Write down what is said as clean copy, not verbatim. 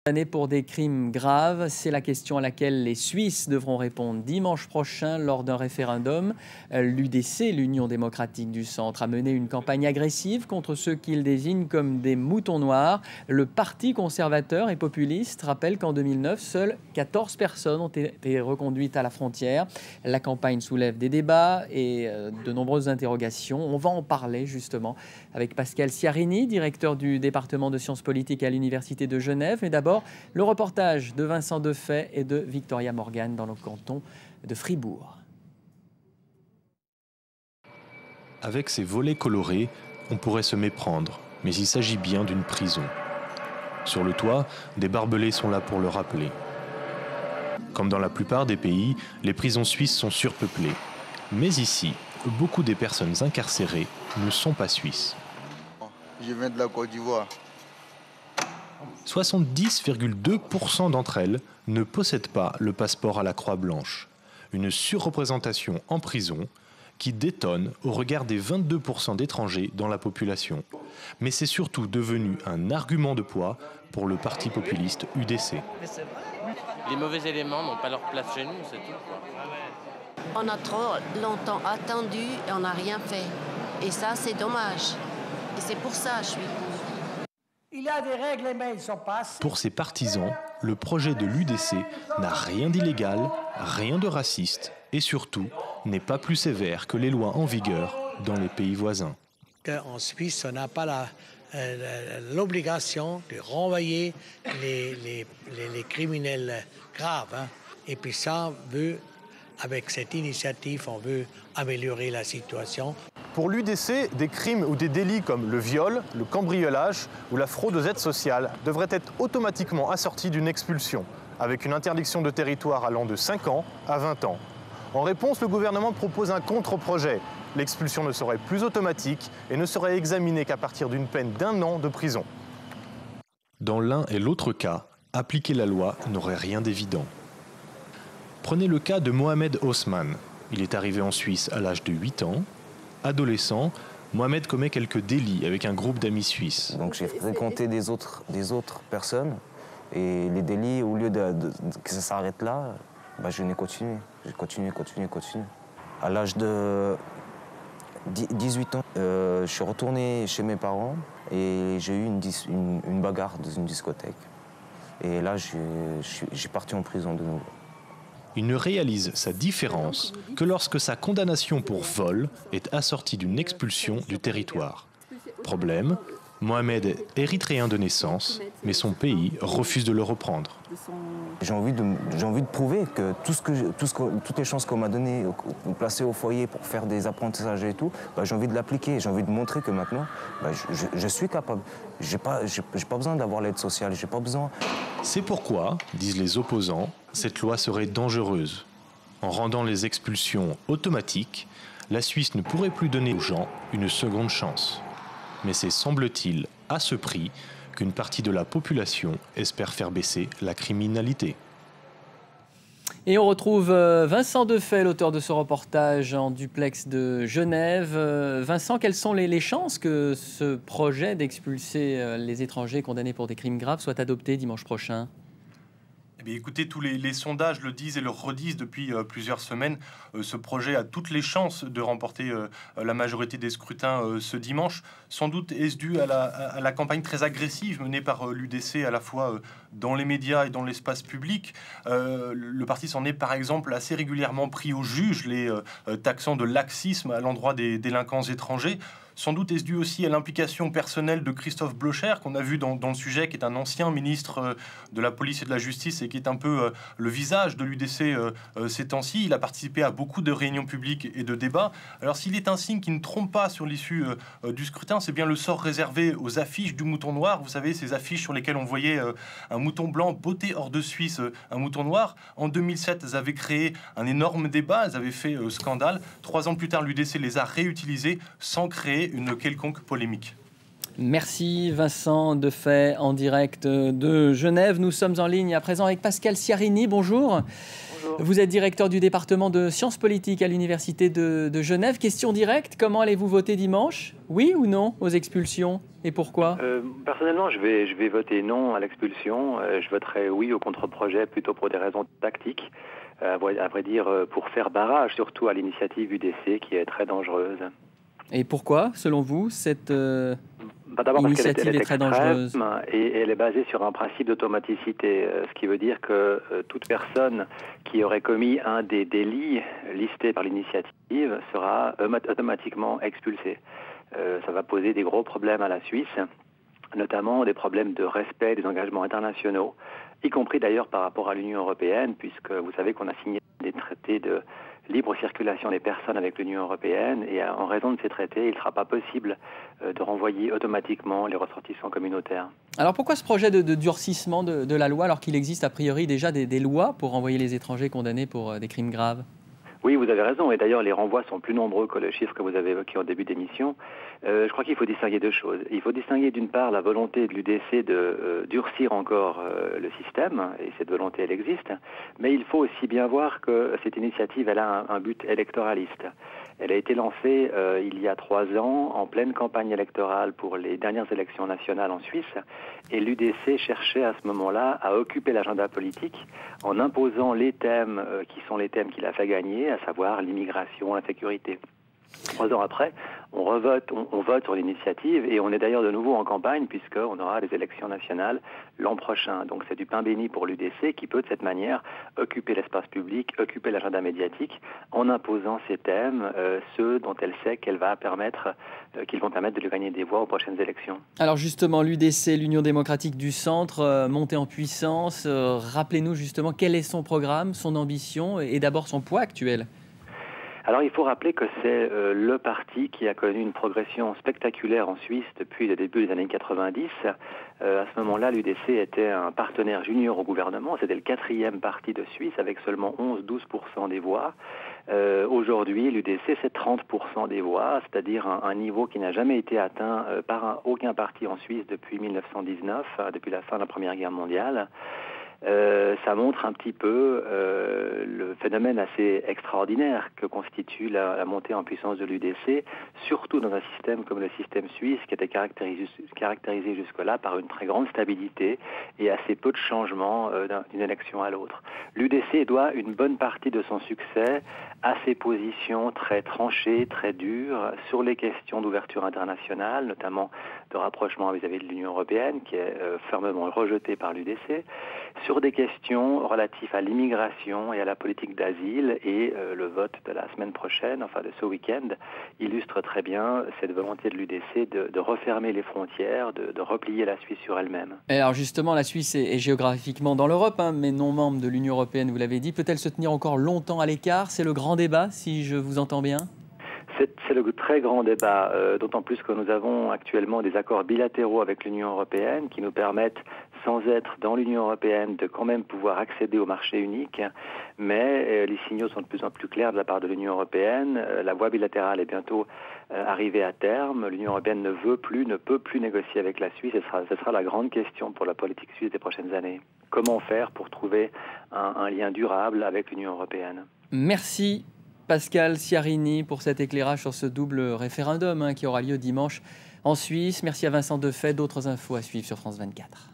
Condamnés pour des crimes graves, c'est la question à laquelle les Suisses devront répondre dimanche prochain lors d'un référendum. L'UDC, l'Union démocratique du centre, a mené une campagne agressive contre ceux qu'il désigne comme des moutons noirs. Le parti conservateur et populiste rappelle qu'en 2009, seules 14 personnes ont été reconduites à la frontière. La campagne soulève des débats et de nombreuses interrogations. On va en parler justement avec Pascal Sciarini, directeur du département de sciences politiques à l'Université de Genève. Mais d'abord, le reportage de Vincent Defay et de Victoria Morgan dans le canton de Fribourg. Avec ses volets colorés, on pourrait se méprendre, mais il s'agit bien d'une prison. Sur le toit, des barbelés sont là pour le rappeler. Comme dans la plupart des pays, les prisons suisses sont surpeuplées. Mais ici, beaucoup des personnes incarcérées ne sont pas suisses. Je viens de la Côte d'Ivoire. 70,2% d'entre elles ne possèdent pas le passeport à la croix blanche. Une surreprésentation en prison qui détonne au regard des 22% d'étrangers dans la population. Mais c'est surtout devenu un argument de poids pour le parti populiste UDC. Les mauvais éléments n'ont pas leur place chez nous, c'est tout, quoi. On a trop longtemps attendu et on n'a rien fait. Et ça, c'est dommage. Et c'est pour ça que je suis pour. Il y a des règles, mais ils sont pas. Pour ses partisans, le projet de l'UDC n'a rien d'illégal, rien de raciste et surtout n'est pas plus sévère que les lois en vigueur dans les pays voisins. En Suisse, on n'a pas l'obligation de renvoyer les criminels graves. Hein. Et puis ça, avec cette initiative, on veut améliorer la situation. Pour l'UDC, des crimes ou des délits comme le viol, le cambriolage ou la fraude aux aides sociales devraient être automatiquement assortis d'une expulsion, avec une interdiction de territoire allant de 5 ans à 20 ans. En réponse, le gouvernement propose un contre-projet. L'expulsion ne serait plus automatique et ne serait examinée qu'à partir d'une peine d'1 an de prison. Dans l'un et l'autre cas, appliquer la loi n'aurait rien d'évident. Prenez le cas de Mohamed Osman. Il est arrivé en Suisse à l'âge de 8 ans. Adolescent, Mohamed commet quelques délits avec un groupe d'amis suisses. Donc j'ai fréquenté des autres personnes et les délits, au lieu que ça s'arrête là, je n'ai continué. J'ai continué. À l'âge de 18 ans, je suis retourné chez mes parents et j'ai eu une bagarre dans une discothèque. Et là, j'ai parti en prison de nouveau. Il ne réalise sa différence que lorsque sa condamnation pour vol est assortie d'une expulsion du territoire. Problème, Mohamed est érythréen de naissance, mais son pays refuse de le reprendre. J'ai envie de prouver que toutes les chances qu'on m'a données, placées au foyer pour faire des apprentissages et tout, j'ai envie de l'appliquer. J'ai envie de montrer que maintenant, je suis capable. J'ai pas besoin d'avoir l'aide sociale, j'ai pas besoin. C'est pourquoi, disent les opposants, cette loi serait dangereuse. En rendant les expulsions automatiques, la Suisse ne pourrait plus donner aux gens une seconde chance. Mais c'est, semble-t-il, à ce prix qu'une partie de la population espère faire baisser la criminalité. Et on retrouve Vincent Defay, l'auteur de ce reportage en duplex de Genève. Vincent, quelles sont les chances que ce projet d'expulser les étrangers condamnés pour des crimes graves soit adopté dimanche prochain ? Eh bien, écoutez, tous les sondages le disent et le redisent depuis plusieurs semaines. Ce projet a toutes les chances de remporter la majorité des scrutins ce dimanche. Sans doute est-ce dû à la campagne très agressive menée par l'UDC à la fois dans les médias et dans l'espace public. Le parti s'en est par exemple assez régulièrement pris au juge, les taxant de laxisme à l'endroit des délinquants étrangers. Sans doute est-ce dû aussi à l'implication personnelle de Christophe Blocher, qu'on a vu dans le sujet, qui est un ancien ministre de la police et de la justice et qui est un peu le visage de l'UDC ces temps-ci. Il a participé à beaucoup de réunions publiques et de débats. Alors s'il est un signe qui ne trompe pas sur l'issue du scrutin, c'est bien le sort réservé aux affiches du mouton noir. Vous savez, ces affiches sur lesquelles on voyait un mouton blanc botté hors de Suisse, un mouton noir. En 2007, elles avaient créé un énorme débat, elles avaient fait scandale. 3 ans plus tard, l'UDC les a réutilisées sans créer une quelconque polémique. Merci Vincent Defay en direct de Genève. Nous sommes en ligne à présent avec Pascal Sciarini. Bonjour. Bonjour. Vous êtes directeur du département de sciences politiques à l'Université de Genève. Question directe, comment allez-vous voter dimanche ? Oui ou non aux expulsions ? Et pourquoi? Personnellement, je vais voter non à l'expulsion. Je voterai oui au contre-projet plutôt pour des raisons tactiques. À vrai dire, pour faire barrage surtout à l'initiative UDC qui est très dangereuse. Et pourquoi, selon vous, cette D'abord parce qu'elle initiative est très dangereuse et elle est basée sur un principe d'automaticité, ce qui veut dire que toute personne qui aurait commis un des délits listés par l'initiative sera automatiquement expulsée. Ça va poser des gros problèmes à la Suisse, notamment des problèmes de respect des engagements internationaux, y compris d'ailleurs par rapport à l'Union européenne, puisque vous savez qu'on a signé des traités de libre circulation des personnes avec l'Union européenne, et en raison de ces traités, il ne sera pas possible de renvoyer automatiquement les ressortissants communautaires. Alors pourquoi ce projet de durcissement de la loi alors qu'il existe a priori déjà des lois pour renvoyer les étrangers condamnés pour des crimes graves? Oui, vous avez raison, et d'ailleurs les renvois sont plus nombreux que le chiffre que vous avez évoqué en début d'émission. Je crois qu'il faut distinguer deux choses. Il faut distinguer d'une part la volonté de l'UDC de durcir encore le système, et cette volonté elle existe, mais il faut aussi bien voir que cette initiative elle a un but électoraliste. Elle a été lancée il y a 3 ans en pleine campagne électorale pour les dernières élections nationales en Suisse, et l'UDC cherchait à ce moment-là à occuper l'agenda politique en imposant les thèmes qui sont les thèmes qu'il a fait gagner, à savoir l'immigration, la sécurité. 3 ans après, on vote sur l'initiative et on est d'ailleurs de nouveau en campagne puisqu'on aura les élections nationales l'an prochain. Donc c'est du pain béni pour l'UDC qui peut de cette manière occuper l'espace public, occuper l'agenda médiatique en imposant ces thèmes, ceux dont elle sait qu'ils vont permettre de lui gagner des voix aux prochaines élections. Alors justement, l'UDC, l'Union démocratique du centre, montée en puissance, rappelez-nous justement quel est son programme, son ambition et d'abord son poids actuel. Alors il faut rappeler que c'est le parti qui a connu une progression spectaculaire en Suisse depuis le début des années 90. À ce moment-là, l'UDC était un partenaire junior au gouvernement. C'était le 4e parti de Suisse avec seulement 11-12% des voix. Aujourd'hui, l'UDC, c'est 30% des voix, c'est-à-dire un niveau qui n'a jamais été atteint par aucun parti en Suisse depuis 1919, depuis la fin de la Première Guerre mondiale. Ça montre un petit peu le phénomène assez extraordinaire que constitue la montée en puissance de l'UDC, surtout dans un système comme le système suisse qui était caractérisé jusque-là par une très grande stabilité et assez peu de changements d'une élection à l'autre. L'UDC doit une bonne partie de son succès à ses positions très tranchées, très dures sur les questions d'ouverture internationale, notamment de rapprochement vis-à-vis de l'Union européenne, qui est fermement rejetée par l'UDC, sur des questions relatives à l'immigration et à la politique d'asile, et le vote de la semaine prochaine, enfin de ce week-end, illustre très bien cette volonté de l'UDC de refermer les frontières, de replier la Suisse sur elle-même. Et alors justement, la Suisse est géographiquement dans l'Europe, mais non membre de l'Union européenne, vous l'avez dit. Peut-elle se tenir encore longtemps à l'écart? C'est le grand débat, si je vous entends bien. C'est le très grand débat, d'autant plus que nous avons actuellement des accords bilatéraux avec l'Union européenne qui nous permettent, sans être dans l'Union européenne, de quand même pouvoir accéder au marché unique. Mais les signaux sont de plus en plus clairs de la part de l'Union européenne. La voie bilatérale est bientôt arrivée à terme. L'Union européenne ne peut plus négocier avec la Suisse. Ce sera la grande question pour la politique suisse des prochaines années. Comment faire pour trouver un lien durable avec l'Union européenne? Merci Pascal Sciarini pour cet éclairage sur ce double référendum qui aura lieu dimanche en Suisse. Merci à Vincent Defay. D'autres infos à suivre sur France 24.